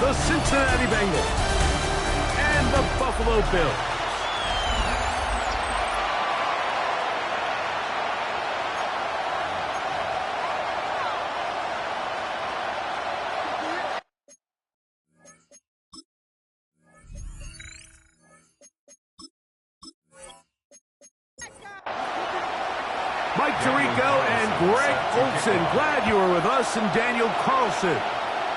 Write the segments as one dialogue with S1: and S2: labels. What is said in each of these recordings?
S1: the Cincinnati Bengals, and the Buffalo Bills. Mike Tirico and Greg Olson, glad you were with us, and Daniel Carlson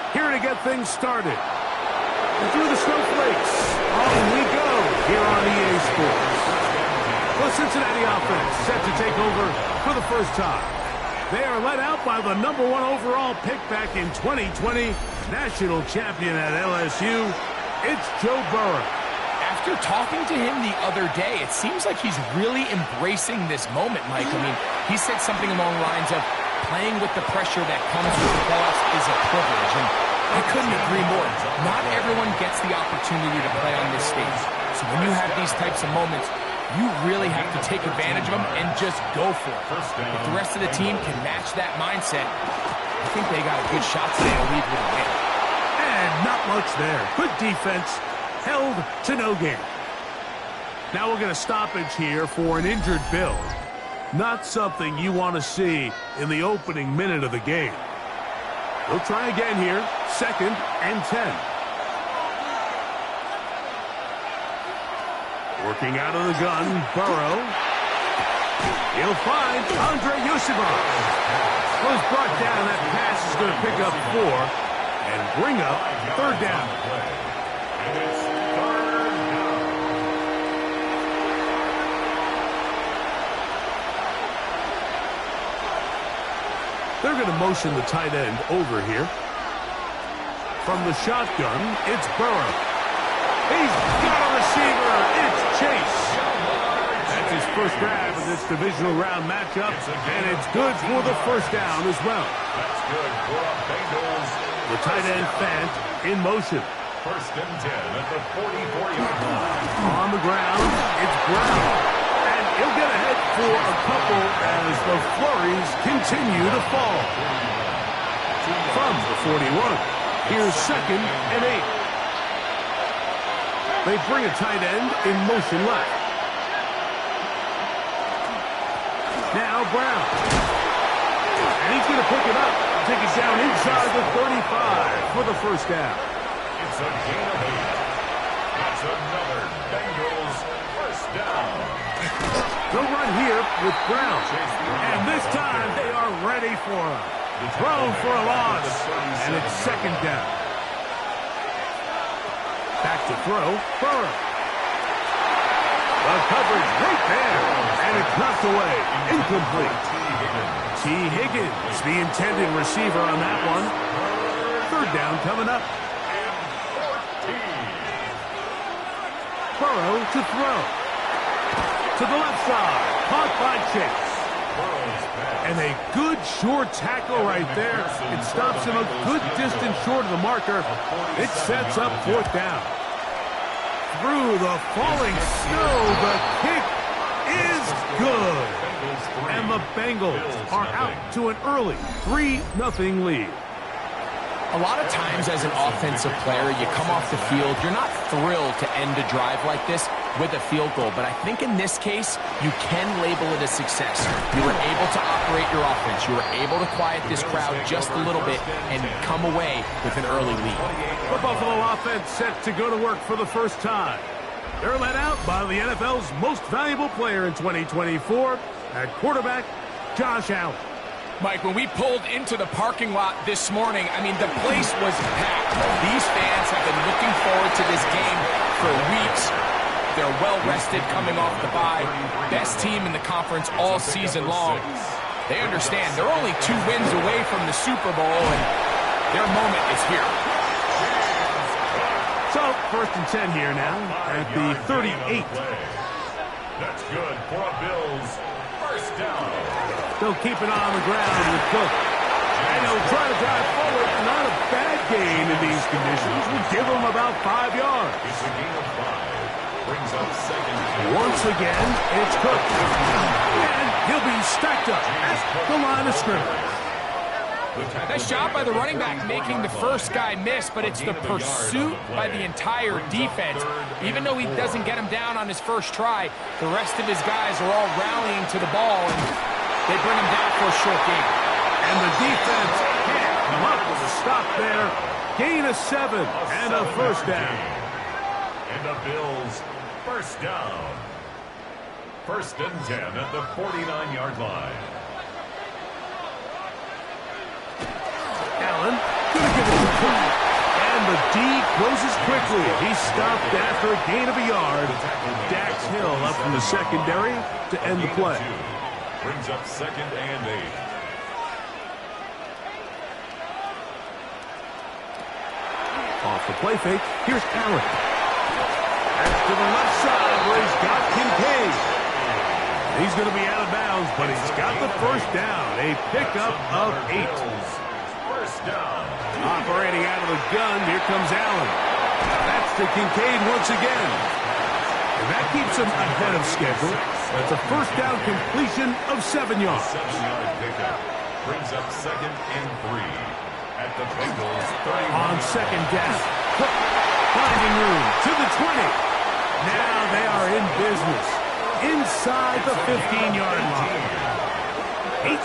S1: here to get things started. And through the snowflakes, on we go here on EA Sports. The Cincinnati offense set to take over for the first time. They are led out by the #1 overall pick back in 2020, national champion at LSU. It's Joe Burrow.
S2: After talking to him the other day, it seems like he's really embracing this moment, Mike. I mean, he said something along the lines of playing with the pressure that comes with the playoffs is a privilege, and I couldn't agree more. Not everyone gets the opportunity to play on this stage. So when you have these types of moments, you really have to take advantage of them and just go for it. If the rest of the team can match that mindset, I think they got a good shot today to lead with a win.
S1: And not much there. Good defense. Held to no gain. Now we're going to stoppage here for an injured Bill. Not something you want to see in the opening minute of the game. We'll try again here. 2nd and 10. Working out of the gun, Burrow. He'll find Andre Yusufov. Was brought down. That pass is going to pick up 4 and bring up 3rd down. They're going to motion the tight end over here. From the shotgun, it's Burrow. He's got a receiver. It's Chase. That's his first grab of this divisional round matchup, and it's good for the first down as well.
S3: That's good for the Bengals.
S1: The tight end Fant in motion.
S3: 1st and 10 at the 44-yard line.
S1: On the ground, it's Brown. He'll get ahead for a couple as the flurries continue to fall. From the 41, here's 2nd and 8. They bring a tight end in motion left. Now Brown. And he's going to pick it up. Take it down inside the 35 for the first down.
S3: It's a gain of 8. That's another Bengals first down.
S1: They'll run here with Brown. And this time they are ready for him. Thrown for a loss. And it's 2nd down. Back to throw. Burrow. The coverage right there. And it's knocked away. Incomplete. T. Higgins, the intended receiver on that one. 3rd down coming up. Burrow to throw. To the left side, caught by Chase. And a good short tackle right there. It stops him a good distance short of the marker. It sets up 4th down. Through the falling snow, the kick is good. And the Bengals are out to an early 3-0 lead.
S2: A lot of times as an offensive player, you come off the field, you're not thrilled to end a drive like this with a field goal. But I think in this case, you can label it a success. You were able to operate your offense. You were able to quiet this crowd just a little bit and come away with an early lead.
S1: The Buffalo offense set to go to work for the first time. They're led out by the NFL's most valuable player in 2024 at quarterback, Josh Allen.
S2: Mike, when we pulled into the parking lot this morning, I mean, the place was packed. These fans have been looking forward to this game for weeks. They're well-rested coming off the bye. Best team in the conference all season long. They understand they're only 2 wins away from the Super Bowl, and their moment is here.
S1: So, 1st and 10 here now at the 38.
S3: That's good for a Bills first down.
S1: They'll keep it on the ground with Cook. And he'll try to drive forward. Not a bad gain in these conditions. We'll give him about 5 yards.
S3: It's a gain of 5. Brings up 2nd.
S1: Once again, it's Cook. And he'll be stacked up at the line of scrimmage.
S2: Nice job by the running back making the first guy miss, but it's the pursuit by the entire defense. Even though he doesn't get him down on his first try, the rest of his guys are all rallying to the ball, and they bring him down for a short gain.
S1: And the defense can't come up with a stop there. Gain of 7 and a first down.
S3: And the Bills first down. 1st and 10 at the 49-yard line.
S1: Allen gonna give it a try. And the D closes quickly. He's stopped after a gain of a yard. Dax Hill up from the secondary to end the play.
S3: Brings up 2nd and 8.
S1: Off the play fake, here's Allen. Back to the left side where he's got Kincaid. He's going to be out of bounds, but he's got the first down. A pickup of 8.
S3: First down.
S1: Operating out of the gun, here comes Allen. That's to Kincaid once again. And that keeps him ahead of schedule. That's a first down completion of 7 yards.
S3: 7-yard pickup. Brings up 2nd and 3. At the Bengals 31.
S1: On 2nd down, Cook finding room to the 20. Now they are in business inside the 15-yard line.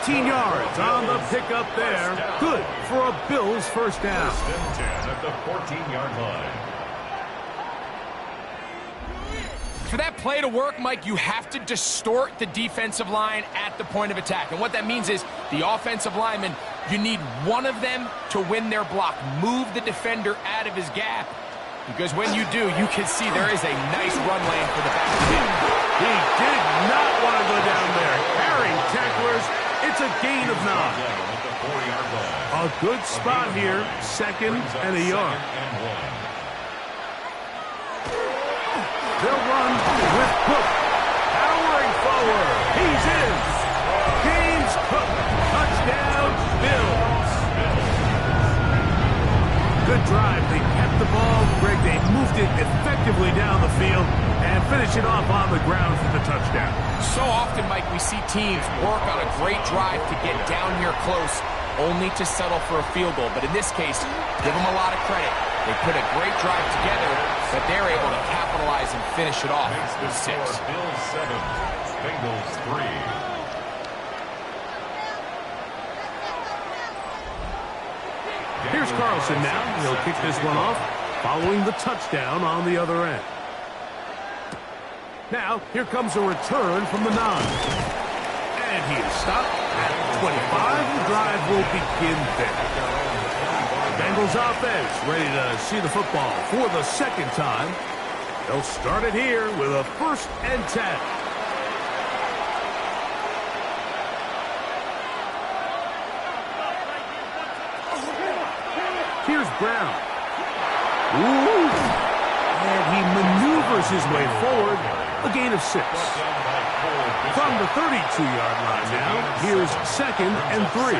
S1: 18 yards on the pickup there. Good for a Bills first down.
S3: 1st and 10 at the 14-yard line.
S2: For that play to work, Mike, you have to distort the defensive line at the point of attack. And what that means is the offensive lineman, you need one of them to win their block. Move the defender out of his gap. Because when you do, you can see there is a nice run lane for the back.
S1: He did not want to go down there. Carrying tacklers, it's a gain of 9. A good spot here, 2nd and a yard. They'll run with Cook. Powering forward. He's in. James Cook. Touchdown, Bills. Good drive. They kept the ball. Greg, they moved it effectively down the field and finish it off on the ground for the touchdown.
S2: So often, Mike, we see teams work on a great drive to get down here close, only to settle for a field goal. But in this case, give them a lot of credit. They put a great drive together, but they're able to capitalize and finish it off with 6.
S3: Bills 7, Bengals 3.
S1: Here's Carlson now. He'll kick this one off, following the touchdown on the other end. Now, here comes a return from the 9. And he is stopped at 25. The drive will begin there. Bengals offense ready to see the football for the 2nd time. They'll start it here with a 1st and 10. Here's Brown. Ooh. And he maneuvers his way forward. A gain of 6. From the 32-yard line now, here's 2nd and 3.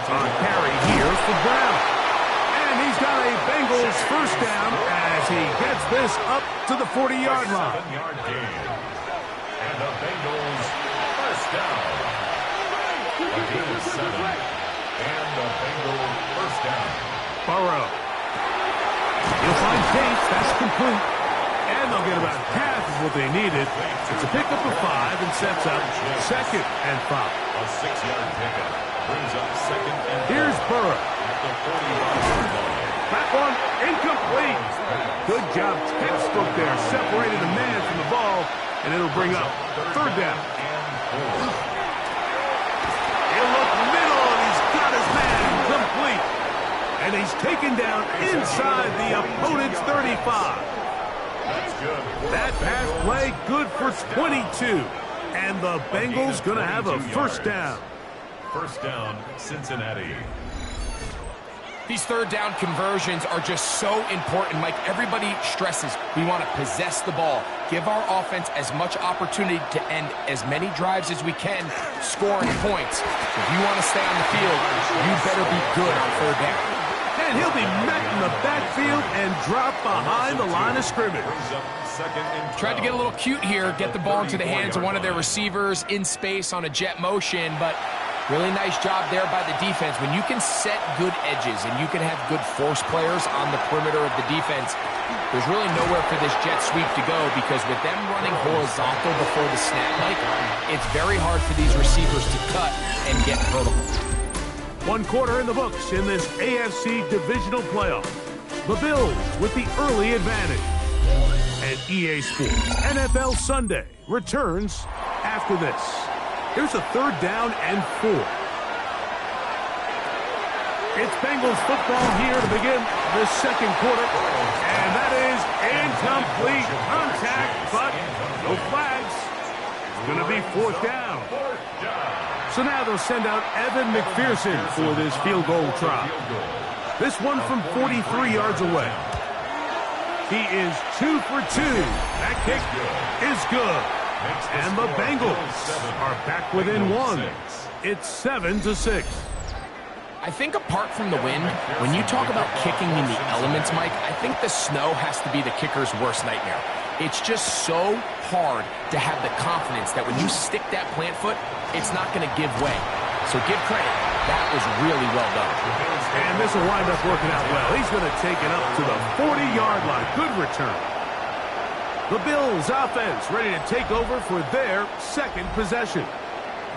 S1: On carry here for Brown. And he's got a Bengals first down as he gets this up to the 40-yard line.
S3: 7-yard gain. And the Bengals first down. A gain of 7. And the Bengals first down.
S1: Burrow. He'll find Pace. That's complete. And they'll get about half of what they needed. It's a pickup of 5 and sets up 2nd and 5.
S3: A 6-yard pickup. Brings up 2nd and 5.
S1: Here's Burrow.
S3: At the 41-yard line.
S1: Back one, incomplete. Good job, textbook there. Separated a man from the ball, and it'll bring up 3rd down. He'll look middle, and he's got his man complete. And he's taken down inside the opponent's 35.
S3: That's good.
S1: That pass play good for 22. And the Bengals going to have a first down.
S3: First down, Cincinnati.
S2: These 3rd down conversions are just so important, Mike. Everybody stresses we want to possess the ball, give our offense as much opportunity to end as many drives as we can, scoring points. If you want to stay on the field, you better be good on 3rd down.
S1: And he'll be met in the backfield and drop behind the line of scrimmage.
S2: Tried to get a little cute here, get the ball into the hands of one of their receivers in space on a jet motion, but Really nice job there by the defense. When you can set good edges and you can have good force players on the perimeter of the defense, there's really nowhere for this jet sweep to go, because with them running horizontal before the snap, Mike, it's very hard for these receivers to cut and get vertical.
S1: 1 quarter in the books in this AFC divisional playoff. The Bills with the early advantage. And EA Sports NFL Sunday returns after this. Here's a 3rd down and 4. It's Bengals football here to begin the 2nd quarter. And that is incomplete contact, but no flags. It's going to be 4th down. So now they'll send out Evan McPherson for this field goal try. This one from 43 yards away. He is 2 for 2. That kick is good. And the Bengals are back within 1. It's 7-6.
S2: I think apart from the wind, when you talk about kicking in the elements, Mike, I think the snow has to be the kicker's worst nightmare. It's just so hard to have the confidence that when you stick that plant foot, it's not going to give way. So give credit. That was really well done.
S1: And this will wind up working out well. He's going to take it up to the 40-yard line. Good return. The Bills offense ready to take over for their 2nd possession.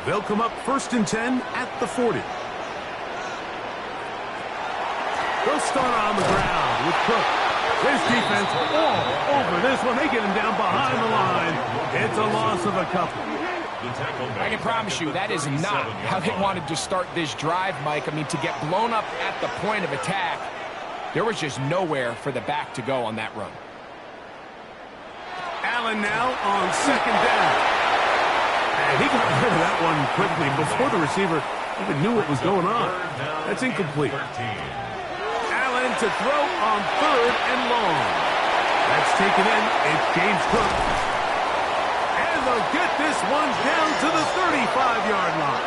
S1: They'll come up 1st and 10 at the 40. They'll start on the ground with Cook. This defense all over this one. They get him down behind the line. It's a loss of a couple.
S2: I can promise you that is not how they wanted to start this drive, Mike. I mean, to get blown up at the point of attack, there was just nowhere for the back to go on that run.
S1: Allen now on 2nd down. And he got rid of that one quickly before the receiver even knew what was going on. That's incomplete. Allen to throw on 3rd and long. That's taken in. It's James Cook. And they'll get this one down to the 35-yard line.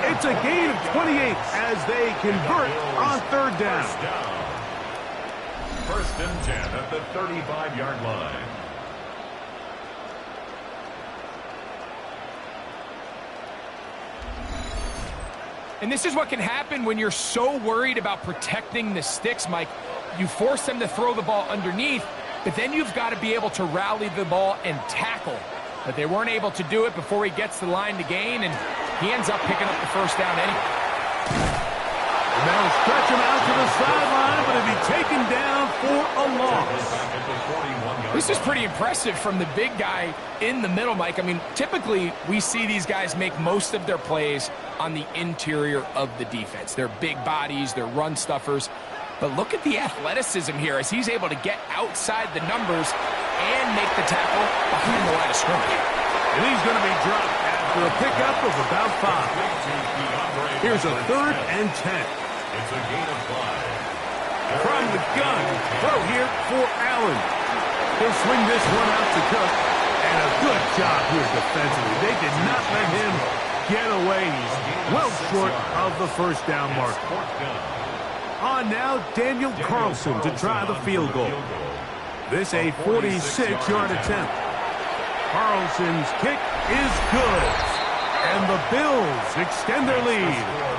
S1: It's a gain of 28 as they convert on 3rd down.
S3: 1st and 10 at the 35-yard line.
S2: And this is what can happen when you're so worried about protecting the sticks, Mike. You force them to throw the ball underneath, but then you've got to be able to rally the ball and tackle. But they weren't able to do it before he gets the line to gain, and he ends up picking up the 1st down anyway.
S1: And they'll stretch him out to the sideline, but he'll be taken down for a loss.
S2: This is pretty impressive from the big guy in the middle, Mike. I mean, typically we see these guys make most of their plays on the interior of the defense. They're big bodies, they're run stuffers. But look at the athleticism here as he's able to get outside the numbers and make the tackle behind the line of scrimmage.
S1: And he's going to be dropped after a pickup of about 5. Here's a 3rd and 10.
S3: It's a gain of 5.
S1: From the gun, throw here for Allen. He'll swing this one out to Cook. And a good job here defensively. They did not let him get away. He's well short of the 1st down mark. On now, Daniel Carlson to try the field goal. This a 46-yard attempt. Carlson's kick is good. And the Bills extend their lead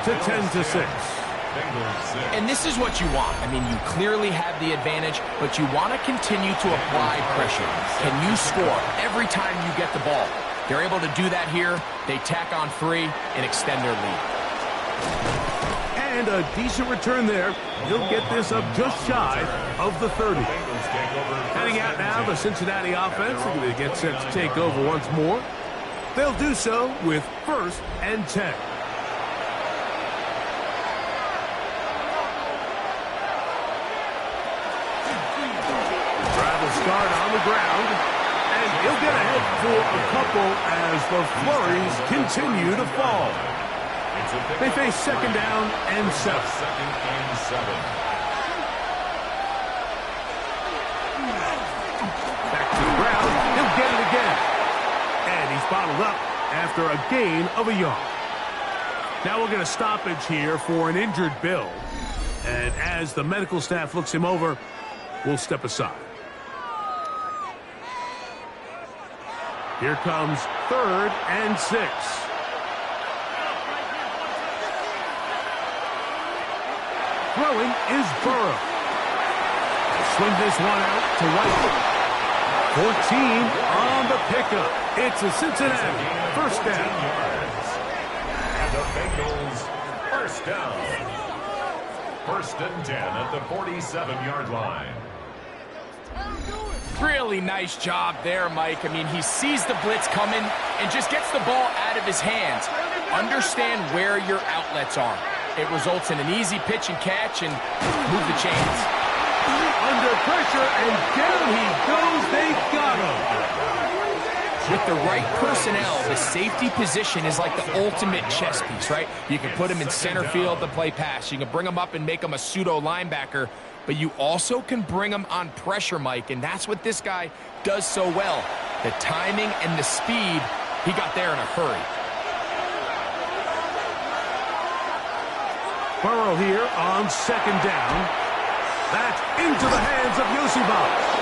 S1: to 10-6.
S2: And this is what you want. I mean, you clearly have the advantage, but you want to continue to apply pressure. Can you score every time you get the ball? They're able to do that here. They tack on 3 and extend their lead.
S1: And a decent return there. He'll get this up just shy of the 30. Heading out now, the Cincinnati offense. They're going to get set to take over once more. They'll do so with 1st and 10. Start on the ground, and he'll get ahead for a couple as the flurries continue to fall. They face 2nd down and 7. Back to the ground, he'll get it again. And he's bottled up after a gain of a yard. Now we'll get a stoppage here for an injured Bill. And as the medical staff looks him over, we'll step aside. Here comes 3rd and 6. Throwing is Burrow. Swing this one out to White. 14 on the pickup. It's a Cincinnati first down.
S3: And the Bengals first down. 1st and 10 at the 47-yard line.
S2: Really nice job there, Mike. I mean, he sees the blitz coming and just gets the ball out of his hands. Understand where your outlets are. It results in an easy pitch and catch and move the chains.
S1: Under pressure, and down he goes. They got him.
S2: With the right personnel, the safety position is like the ultimate chess piece, right? You can put him in center field to play pass. You can bring him up and make him a pseudo linebacker, but you also can bring him on pressure, Mike, and that's what this guy does so well. The timing and the speed, he got there in a hurry.
S1: Burrow here on 2nd down. That's into the hands of Yosibas.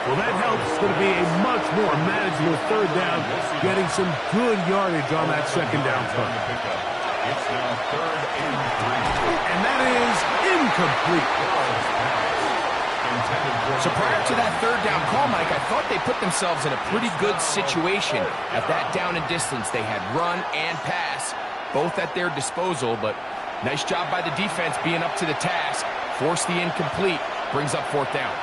S1: Well, that helps. It's going to be a much more manageable 3rd down, getting some good yardage on that 2nd down play.
S3: It's now 3rd and 3.
S1: And that is incomplete.
S2: So prior to that 3rd down call, Mike, I thought they put themselves in a pretty good situation. At that down and distance, they had run and pass, both at their disposal, but nice job by the defense being up to the task. Force the incomplete, brings up 4th down.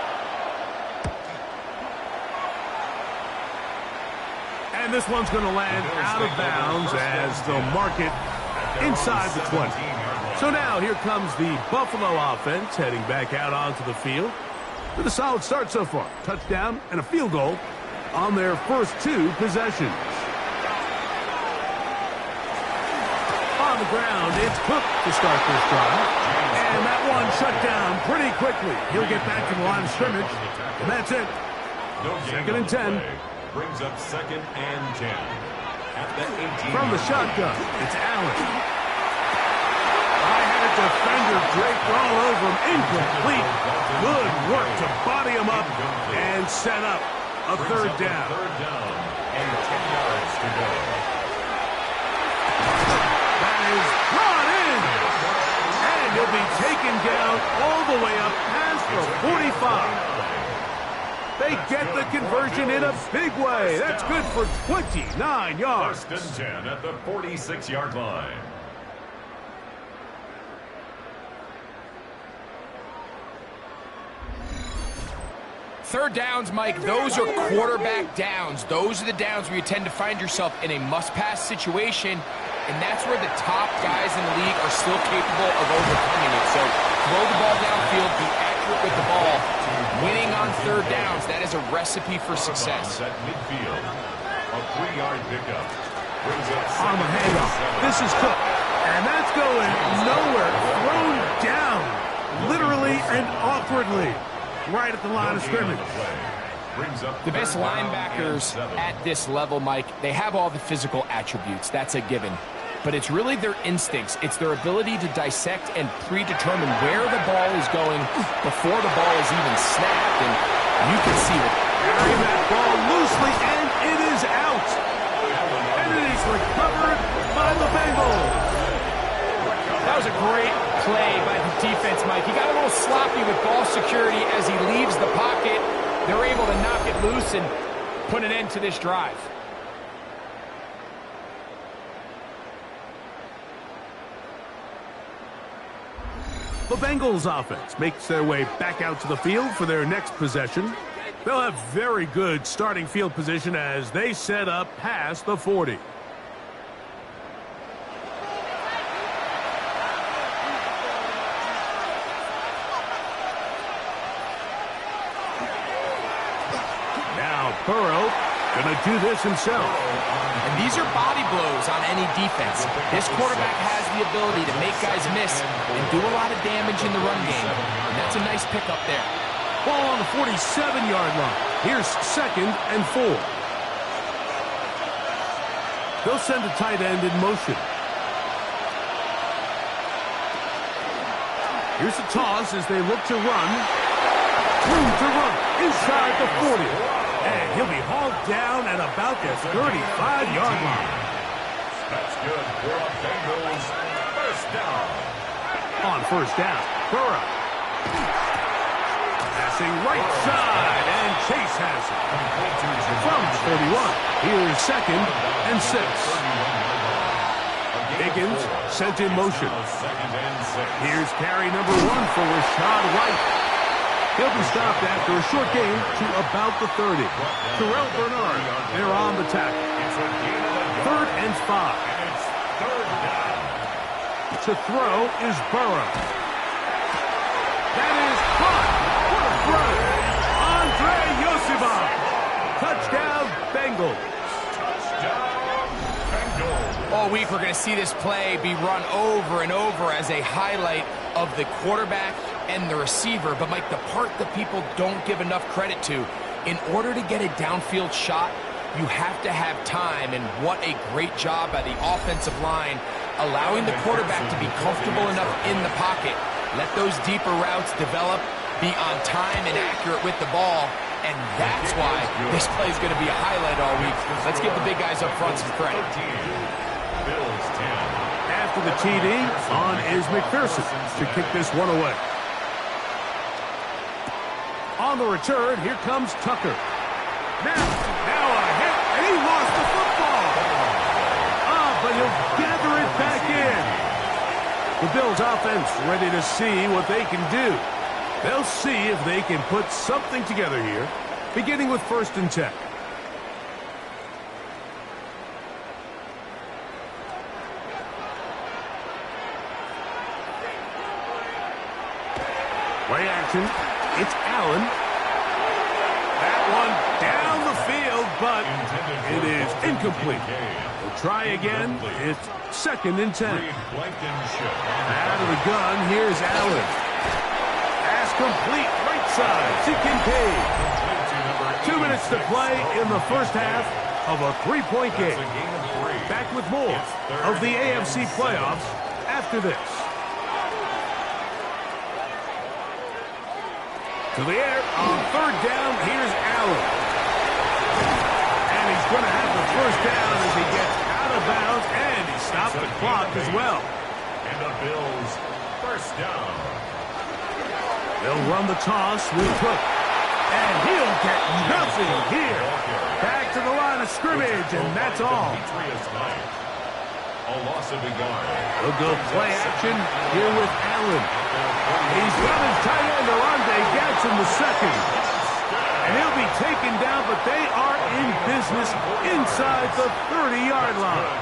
S1: And this one's going to land out of bounds as they'll mark it inside the 20. So now here comes the Buffalo offense heading back out onto the field with a solid start so far. Touchdown and a field goal on their first 2 possessions. On the ground, it's Cook to start this drive. And that one shut down pretty quickly. He'll get back to the line of scrimmage. And that's it. 2nd and 10.
S3: Brings up 2nd and 10. At the 18.
S1: From the shotgun, it's Allen. I had a defender draped all over him. Incomplete. Good work to body him up and set up a 3rd down.
S3: 3rd down and 10 yards to go.
S1: That is brought in. And he'll be taken down all the way up past the 45. They get the conversion in a big way. That's good for 29 yards.
S3: 1st and 10 at the 46-yard line.
S2: Third downs, Mike, those are quarterback downs. Those are the downs where you tend to find yourself in a must-pass situation, and that's where the top guys in the league are still capable of overcoming it. So throw the ball downfield, be accurate with the ball. Winning on 3rd downs, that is a recipe for success.
S3: At midfield, a 3-yard pickup.
S1: On the handoff, this is Cook, and that's going nowhere. Thrown down, literally and awkwardly, right at the line of scrimmage.
S2: The best linebackers at this level, Mike, they have all the physical attributes. That's a given. But it's really their instincts. It's their ability to dissect and predetermine where the ball is going before the ball is even snapped. And you can see it.
S1: Carrying that ball loosely, and it is out. And it is recovered by the Bengals.
S2: That was a great play by the defense, Mike. He got a little sloppy with ball security as he leaves the pocket. They're able to knock it loose and put an end to this drive.
S1: The Bengals offense makes their way back out to the field for their next possession. They'll have very good starting field position as they set up past the 40. Now Burrow gonna do this himself.
S2: And these are body blows on any defense. This quarterback has the ability to make guys miss and do a lot of damage in the run game. And that's a nice pickup there.
S1: Ball on the 47-yard line. Here's 2nd and 4. They'll send a tight end in motion. Here's the toss as they look to run. Room to run inside the 40. And he'll be hauled down at about the 35-yard line.
S3: That's good for a Bengals first down.
S1: On first down, Burrow. Passing right side, and Chase has it. From the 41, here's 2nd and 6. Higgins sent in motion. Here's carry number 1 for Rashad White. He'll be stopped after a short gain to about the 30. Terrell Bernard, they're on the tackle. 3rd and 5. To throw is Burrow. That is caught. What a throw. Andre Yosibov. Touchdown, Bengals.
S2: All week we're going to see this play be run over and over as a highlight of the quarterback and the receiver. But, Mike, the part that people don't give enough credit to, in order to get a downfield shot, you have to have time. And what a great job by the offensive line, allowing the quarterback to be comfortable enough in the pocket. Let those deeper routes develop, be on time and accurate with the ball. And that's why this play is going to be a highlight all week. Let's give the big guys up front some credit.
S1: After the TD, on is McPherson to kick this one away. On the return, here comes Tucker. Now a hit, and he lost the football. But he'll gather it back in. The Bills offense ready to see what they can do. They'll see if they can put something together here, beginning with 1st and 10. Play action. It's Allen. That one down the field, but it is incomplete. We'll try again. It's 2nd and 10. Out of the gun, here's Allen. Pass complete, right side to Kincaid. 2 minutes to play in the first half of a 3-point game. Back with more of the AFC playoffs after this. To the air on 3rd down, here's Allen. And he's going to have the 1st down as he gets out of bounds, and he stopped the clock as well.
S3: And the Bills, 1st down.
S1: They'll run the toss with Cook. And he'll get nothing here. Back to the line of scrimmage, and that's all.
S3: A loss of a yard.
S1: They'll go play action here with Allen. He's got his tight end, Orlando Gadsden II. And he'll be taken down, but they are in business inside the 30-yard line.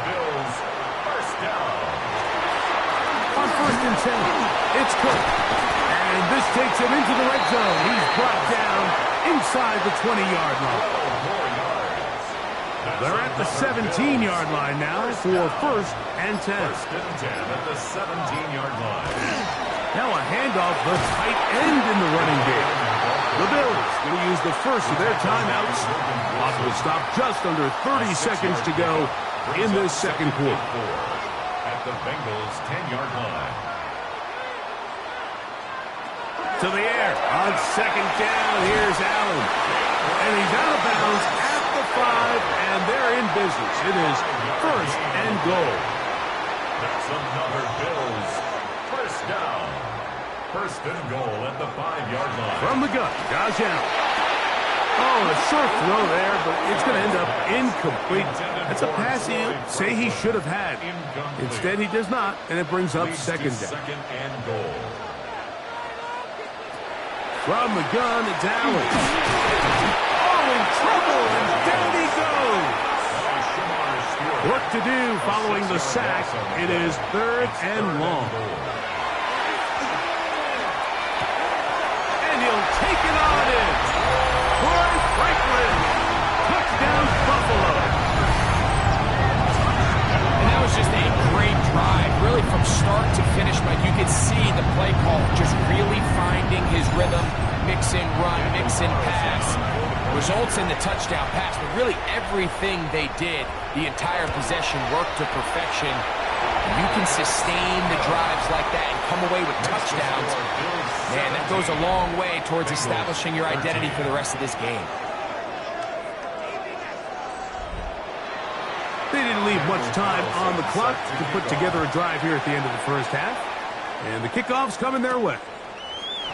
S3: Bills, 1st down.
S1: On 1st and 10, it's Cook. And this takes him into the red zone. He's brought down inside the 20-yard line. They're at the 17-yard line now for 1st and 10.
S3: 1st and 10 at the 17-yard line.
S1: Now a handoff, the tight end in the running game. The Bills going to use the first of their timeouts. Clock will stop just under 30 seconds to go in this 2nd quarter.
S3: At the Bengals' 10-yard line.
S1: To the air on 2nd down, here's Allen. And he's out of bounds at the 5, and they're in business. It is 1st and goal.
S3: That's another Bills 1st down. 1st and goal at the 5-yard line.
S1: From the gun, Josh Allen. Oh, a short throw there, but it's going to end up incomplete. That's a pass he'll say he should have had. Instead, he does not, and it brings up 2nd down.
S3: 2nd and goal.
S1: From the gun, it's Allen. Oh, in trouble, and down he goes. Work to do following the sack. It is 3rd and long. And he'll take it on in. Roy Franklin. Touchdown, Buffalo.
S2: And that was just a great drive. Really, from start to finish, Mike, you could see the play call just really finding his rhythm. Mix in run, mix in pass. Results in the touchdown pass, but really everything they did, the entire possession worked to perfection. You can sustain the drives like that and come away with touchdowns. Man, that goes a long way towards establishing your identity for the rest of this game.
S1: They didn't leave much time on the clock to put together a drive here at the end of the first half. And the kickoff's coming their way.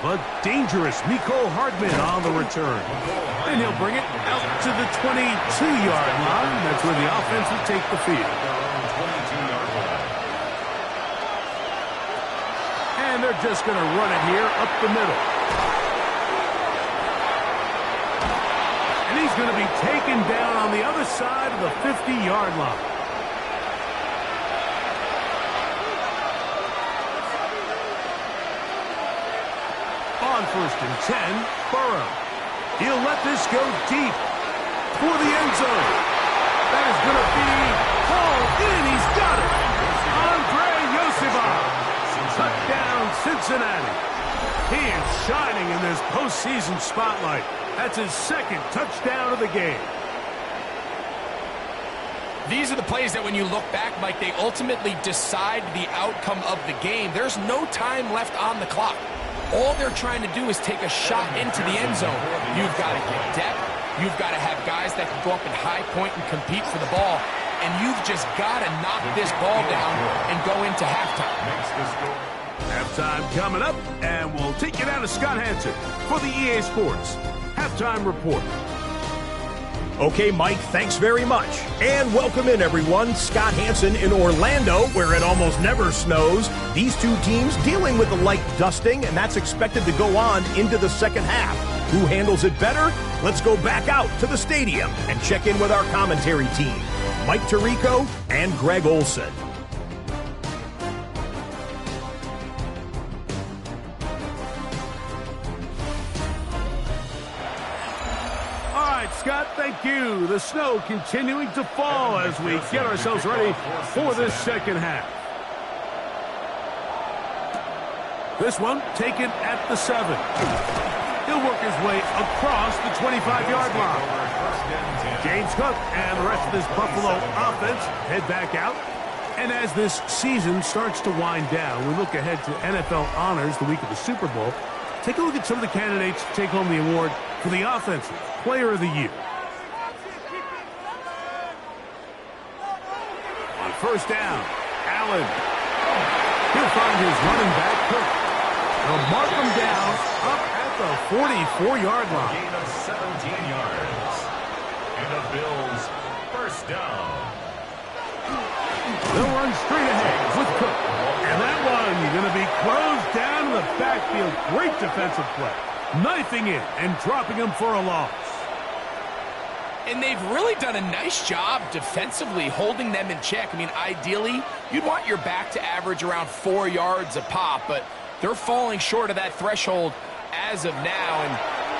S1: But dangerous Mecole Hardman on the return. And he'll bring it out to the 22-yard line. That's where the offense will take the field. And they're just going to run it here up the middle. And he's going to be taken down on the other side of the 50-yard line. On 1st and 10, Burrow. He'll let this go deep for the end zone. That is going to be hauled in. He's got it. Andre Yosibov. Touchdown, Cincinnati. He is shining in this postseason spotlight. That's his second touchdown of the game.
S2: These are the plays that when you look back, Mike, they ultimately decide the outcome of the game. There's no time left on the clock. All they're trying to do is take a shot into the end zone. You've got to get depth. You've got to have guys that can go up and high point and compete for the ball. And you've just got to knock this ball down and go into halftime.
S1: Halftime coming up, and we'll take you down to Scott Hansen for the EA Sports Halftime Report.
S4: Okay, Mike, thanks very much. And welcome in, everyone. Scott Hansen in Orlando, where it almost never snows. These two teams dealing with a light dusting, and that's expected to go on into the second half. Who handles it better? Let's go back out to the stadium and check in with our commentary team, Mike Tirico and Greg Olson.
S1: Scott, thank you. The snow continuing to fall as we get ourselves ready for this second half. This one taken at the 7. He'll work his way across the 25-yard line. James Cook and the rest of this Buffalo offense head back out. And as this season starts to wind down, we look ahead to NFL honors the week of the Super Bowl. Take a look at some of the candidates to take home the award for the Offensive Player of the Year. On 1st down, Allen. He'll find his running back, Cook. They'll mark him down up at the 44-yard line.
S3: Gain of 17 yards. And the Bills 1st down.
S1: They'll run straight ahead with Cook. And that one going to be closed down in the backfield. Great defensive play. Knifing it and dropping him for a loss.
S2: And they've really done a nice job defensively holding them in check. I mean, ideally, you'd want your back to average around 4 yards a pop, but they're falling short of that threshold as of now, and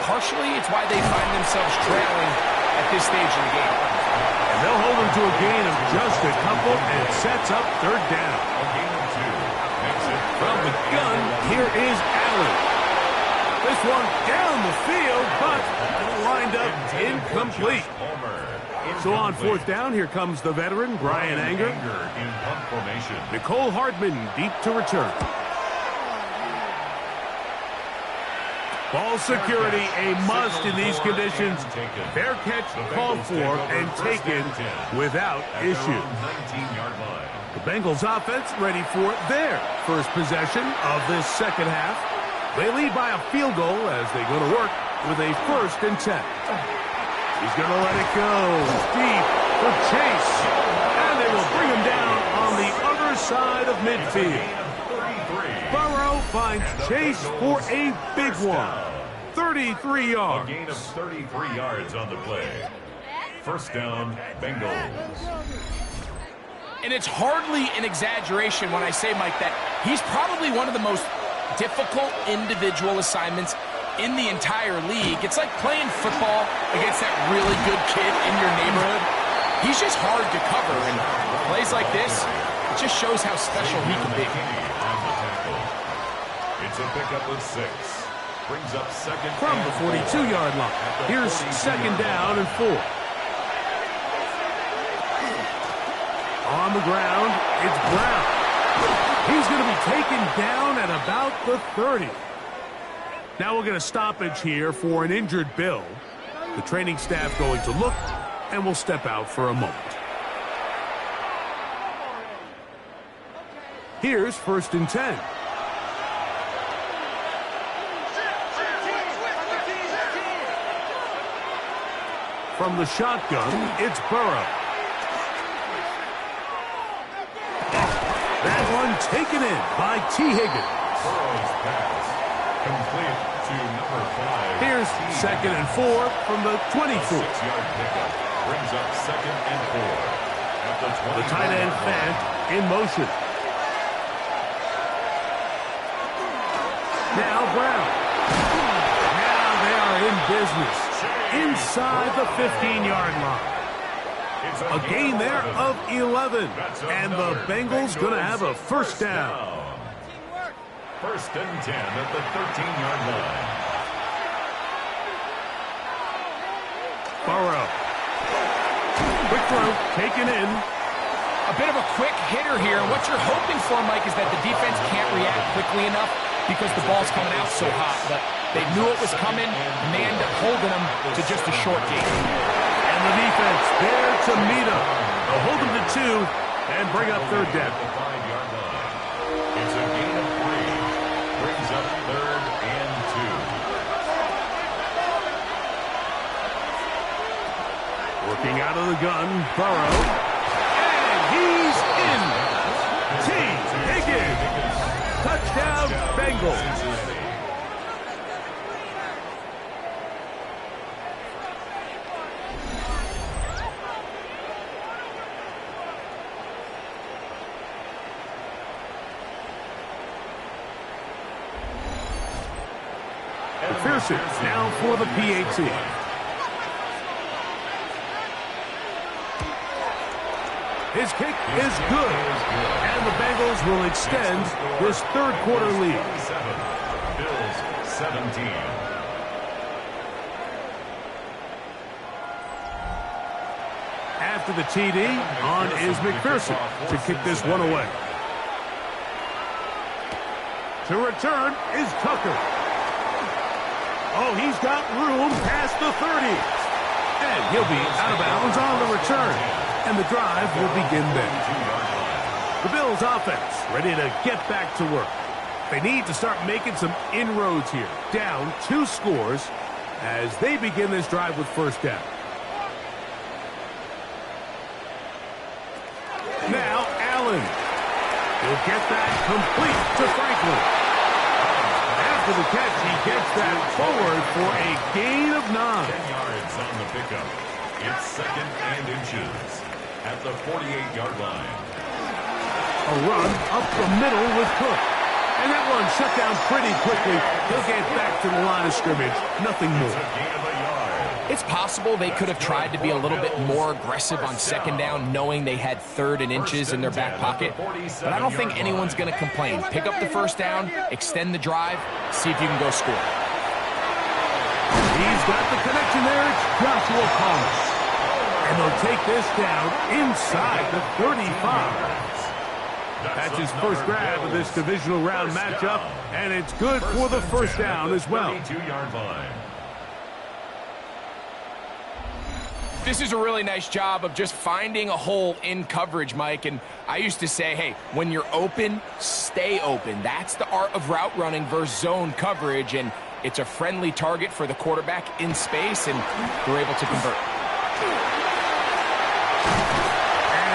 S2: partially it's why they find themselves trailing at this stage of the game.
S1: And they'll hold them to a gain of just a couple, and it sets up 3rd down.
S3: A gain of 2. Makes it
S1: From the gun, here is Allen. This one down the field, but lined up incomplete. So on 4th down, here comes the veteran, Brian Anger.
S3: In punt formation.
S1: Mecole Hardman deep to return. Ball security a must in these conditions. Fair catch called for and taken without issue. The Bengals offense ready for their first possession of this second half. They lead by a field goal as they go to work with a 1st and 10. He's going to let it go deep for Chase. And they will bring him down on the other side of midfield. Burrow finds Chase for a big one. 33 yards.
S3: A gain of 33 yards on the play. 1st down, Bengals.
S2: And it's hardly an exaggeration when I say, Mike, that he's probably one of the most difficult individual assignments in the entire league. It's like playing football against that really good kid in your neighborhood. He's just hard to cover, and plays like this, it just shows how special he can be.
S3: It's a pickup of 6. Brings up 2nd
S1: from the 42-yard line. Here's 2nd down and 4. On the ground, it's Brown. He's going to be taken down at about the 30. Now we'll get a stoppage here for an injured Bill. The training staff going to look, and we'll step out for a moment. Here's 1st and 10. From the shotgun, it's Burrow. That one taken in by T. Higgins.
S3: Burrow's pass complete to number 5.
S1: Here's second and 4 from the 24.
S3: 6-yard pickup brings up second and 4 at the 20.
S1: The tight end Fant in motion. Now Brown. Now they are in business inside the 15-yard line. A gain there of 11. And the Bengals going to have a first down.
S3: First and 10 at the 13-yard line.
S1: Burrow. Quick throw, taken in.
S2: A bit of a quick hitter here. What you're hoping for, Mike, is that the defense can't react quickly enough because the ball's coming out so hot. But they knew it was coming, and they end up holding them to just a short gain.
S1: And the defense there to meet him. They'll hold him to 2 and bring up third down.
S3: The 5-yard line. It's a gain of 3. Brings up third and 2.
S1: Working out of the gun, Burrow. And he's in. T. Higgins. Touchdown, Bengals. McPherson now for the PAT. His kick is good, and the Bengals will extend this third quarter lead.
S3: Bills 17.
S1: After the TD, on is McPherson to kick this one away. To return is Tucker. Oh, he's got room past the 30. And he'll be out of bounds on the return. And the drive will begin then. The Bills offense ready to get back to work. They need to start making some inroads here. Down 2 scores as they begin this drive with first down. Now Allen. He'll get that complete to Franklin. After the catch, he gets that forward for a gain of 9.
S3: 10 yards on the pickup. It's second and inches at the 48-yard line.
S1: A run up the middle with Cook. And that one shut down pretty quickly. He'll get back to the line of scrimmage. Nothing more.
S3: It's a gain of a yard.
S2: It's possible they could have tried to be a little bit more aggressive on second down, knowing they had third and inches in their back pocket. But I don't think anyone's going to complain. Pick up the first down, extend the drive, see if you can go score.
S1: He's got the connection there. It's Joshua Palmer. And they'll take this down inside the 35. That's his first grab of this divisional round matchup, and it's good for the first down as well.
S3: 32-yard line.
S2: This is a really nice job of just finding a hole in coverage, Mike. And I used to say, hey, when you're open, stay open. That's the art of route running versus zone coverage, and it's a friendly target for the quarterback in space, and they're able to convert.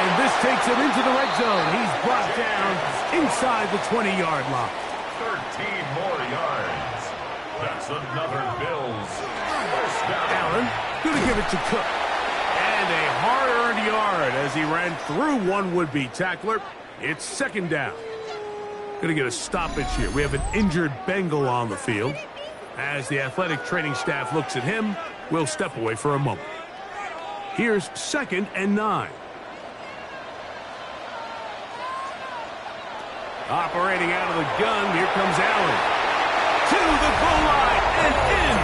S1: And this takes him into the red zone. He's brought down inside the 20-yard line.
S3: 13 more yards. That's another Bills first down.
S1: Allen going to give it to Cook. And a hard-earned yard as he ran through one would-be tackler. It's second down. Going to get a stoppage here. We have an injured Bengal on the field. As the athletic training staff looks at him, we'll step away for a moment. Here's second and 9. Operating out of the gun, here comes Allen. To the goal line and in.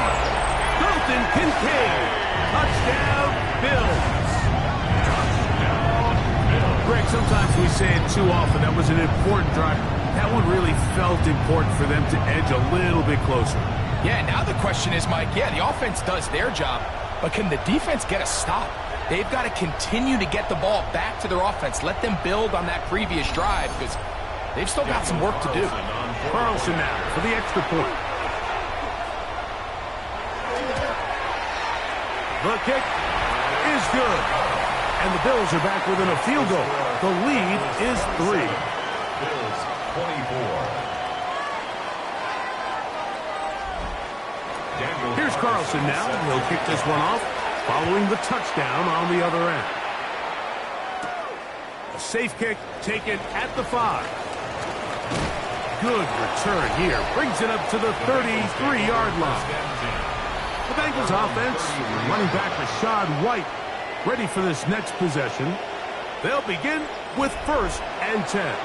S1: Dalton Kincaid. Touchdown, Bills. Greg, sometimes we say it too often. That was an important drive. That one really felt important for them to edge a little bit closer.
S2: Yeah, now the question is, Mike, yeah, the offense does their job, but can the defense get a stop? They've got to continue to get the ball back to their offense. Let them build on that previous drive because they've still got some work to do.
S1: Carlson now for the extra point. The kick is good. And the Bills are back within a field goal. The lead is 3.
S3: Bills 24.
S1: Here's Carlson now. He'll kick this one off following the touchdown on the other end. A safe kick taken at the 5. Good return here. Brings it up to the 33-yard line. The Bengals offense, running back Rashad White, ready for this next possession. They'll begin with 1st and 10.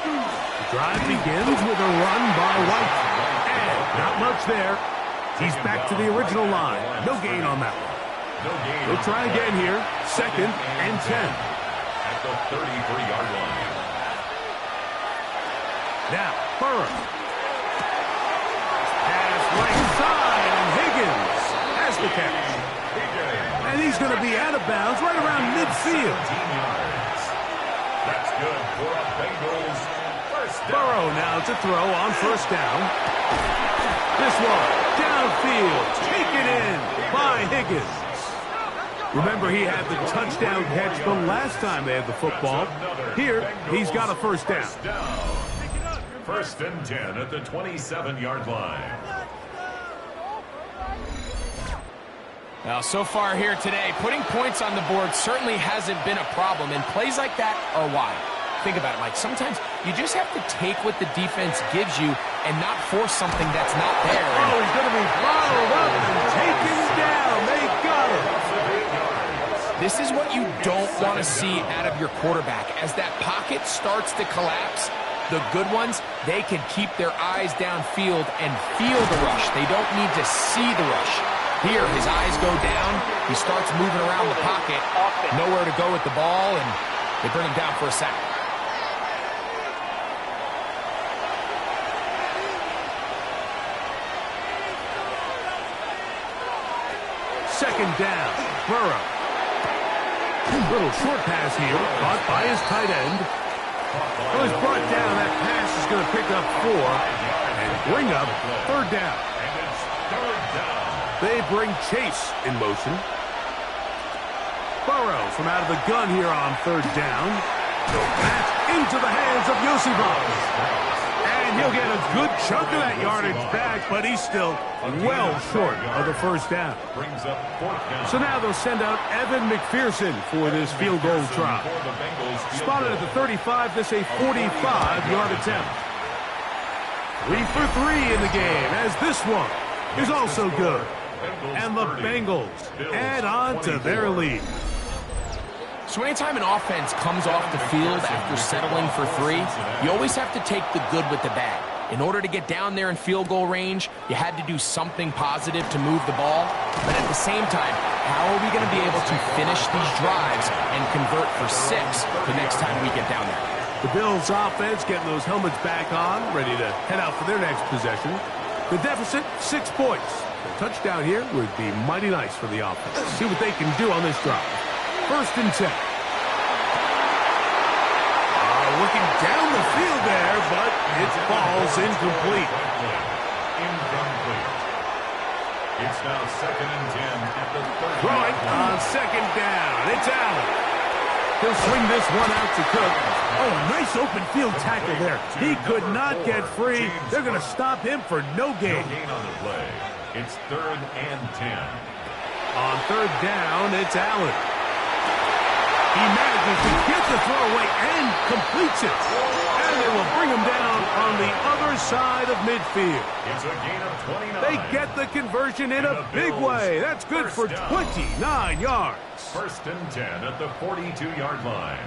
S1: The drive begins with a run by White. And not much there. He's back to the original line. No gain on that one. We'll try again here. 2nd and 10.
S3: At the 33-yard line.
S1: Now, Burrow. Pass right side, and Higgins has the catch. And he's going to be out of bounds right around midfield.
S3: 17 yards. That's good for a Bengals first down.
S1: Burrow now to throw on 1st down. This one, downfield, taken in by Higgins. Remember, he had the touchdown catch the last time they had the football. Here, he's got a 1st down.
S3: 1st and 10 at the 27-yard line.
S2: Now, so far here today, putting points on the board certainly hasn't been a problem, and plays like that are why. Think about it, Mike. Sometimes you just have to take what the defense gives you and not force something that's not there.
S1: Oh, he's going to be bottled up and taken down. They got him.
S2: This is what you don't want to see out of your quarterback. As that pocket starts to collapse, the good ones, they can keep their eyes downfield and feel the rush. They don't need to see the rush. Here, his eyes go down. He starts moving around the pocket. Nowhere to go with the ball, and they bring him down for a sack.
S1: Second down, Burrow. Little short pass here, caught by his tight end. Well, he's brought down. That pass is going to pick up 4 and bring up 3rd down.
S3: And it's 3rd down.
S1: They bring Chase in motion. Burrow from out of the gun here on 3rd down. Back into the hands of Yosibas. And he'll get a good chunk of that yardage back, but he's still well short of the 1st down.
S3: Brings up 4th down.
S1: So now they'll send out Evan McPherson for this field goal try. Spotted at the 35, this a 45-yard attempt. 3 for 3 in the game, as this one is also good. And the Bengals add on to their lead.
S2: So anytime an offense comes off the field after settling for 3, you always have to take the good with the bad. In order to get down there in field goal range, you had to do something positive to move the ball. But at the same time, how are we going to be able to finish these drives and convert for 6 the next time we get down there?
S1: The Bills offense getting those helmets back on, ready to head out for their next possession. The deficit, 6 points. A touchdown here would be mighty nice for the offense. See what they can do on this drive. 1st and 10. Looking down the field there, but it falls incomplete.
S3: Incomplete. It's now 2nd and 10 at the 30.
S1: Throwing on 2nd down. It's Allen. He'll swing this one out to Cook. Oh, nice open field tackle there. He could not get free. They're going to stop him for no gain.
S3: No gain on the play. It's 3rd and 10.
S1: On 3rd down, it's Allen. He manages to get the throw away and completes it. And they will bring him down on the other side of midfield.
S3: It's a gain of 29.
S1: They get the conversion in a big way. That's good for 29 yards.
S3: 1st and 10 at the 42-yard line.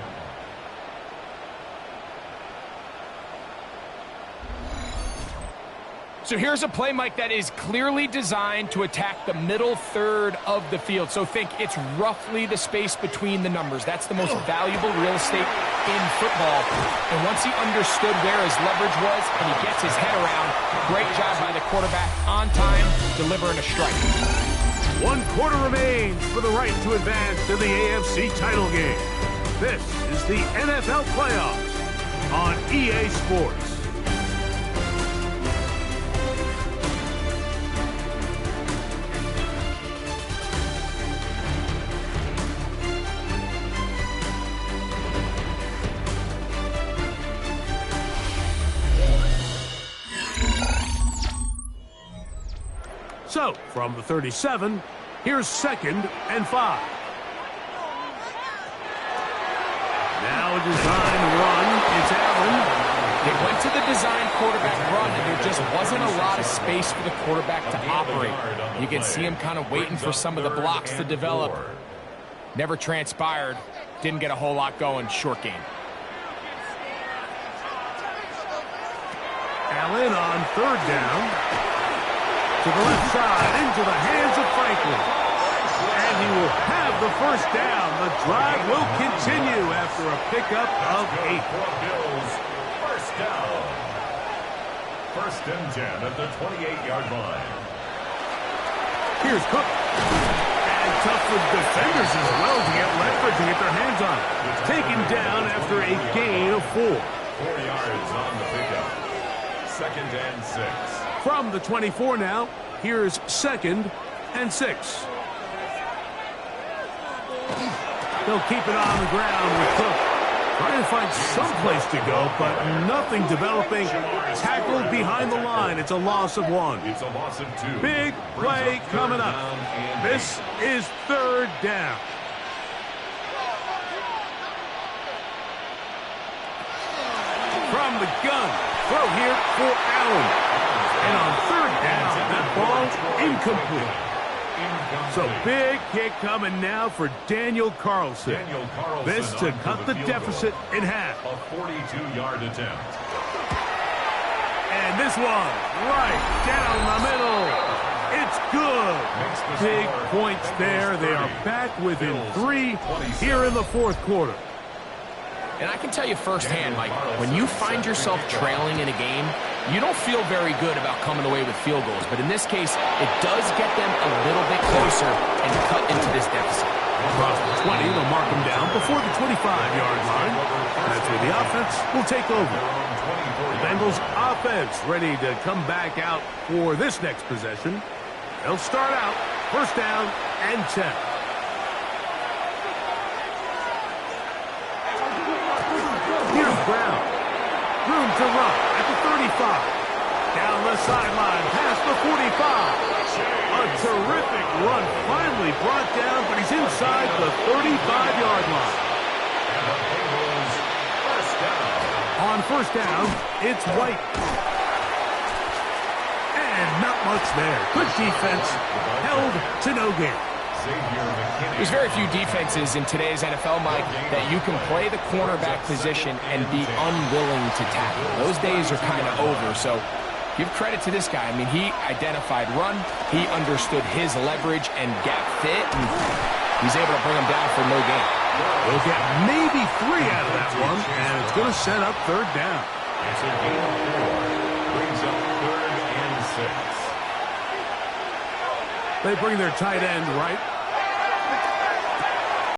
S2: So here's a play, Mike, that is clearly designed to attack the middle third of the field. So think it's roughly the space between the numbers. That's the most valuable real estate in football. And once he understood where his leverage was and he gets his head around, great job by the quarterback on time, delivering a strike.
S1: 1 quarter remains for the right to advance to the AFC title game. This is the NFL playoffs on EA Sports. So, from the 37, here's 2nd and 5. Now a design run. It's Allen.
S2: They went to the design quarterback run, and there just wasn't a lot of space for the quarterback to operate. You can see him kind of waiting for some of the blocks to develop. Never transpired. Didn't get a whole lot going. Short game.
S1: Allen on 3rd down. To the left side, into the hands of Franklin. And he will have the 1st down. The drive will continue after a pickup of 8.
S3: Bills, 1st down. 1st and 10 at the 28-yard line.
S1: Here's Cook. And tough for defenders as well to get leverage and get their hands on it. Taken down after a gain of 4.
S3: 4 yards on the pickup. 2nd and 6.
S1: From the 24 now, here's 2nd and 6. They'll keep it on the ground with Cook. Trying to find some place to go, but nothing developing. Tackled behind the line. It's a loss of 1.
S3: It's a loss of 2.
S1: Big play coming up. This is 3rd down. From the gun. Throw here for Allen. And on 3rd down, that ball incomplete. So big kick coming now for Daniel Carlson. This to cut the deficit in half.
S3: A 42-yard attempt.
S1: And this one right down the middle. It's good. Big points there. They are back within 3 here in the 4th quarter.
S2: And I can tell you firsthand, Mike, when you find yourself trailing in a game, you don't feel very good about coming away with field goals. But in this case, it does get them a little bit closer and cut into this deficit.
S1: Across the 20, they'll mark them down before the 25-yard line. That's where the offense will take over. The Bengals offense ready to come back out for this next possession. They'll start out 1st down and 10. Here's Brown. Room to run at the 35. Down the sideline, past the 45. A terrific run finally brought down, but he's inside the 35-yard line. On 1st down, it's White. And not much there. Good defense. Held to no gain.
S2: There's very few defenses in today's NFL, Mike, that you can play the cornerback position and be unwilling to tackle. Those days are kind of over, so give credit to this guy. I mean, he identified run, he understood his leverage and gap fit, and he's able to bring him down for no gain.
S1: We'll get maybe 3 out of that one, and it's going to set up 3rd down.
S3: It's a gain of 4. Brings up 3rd and 6.
S1: They bring their tight end right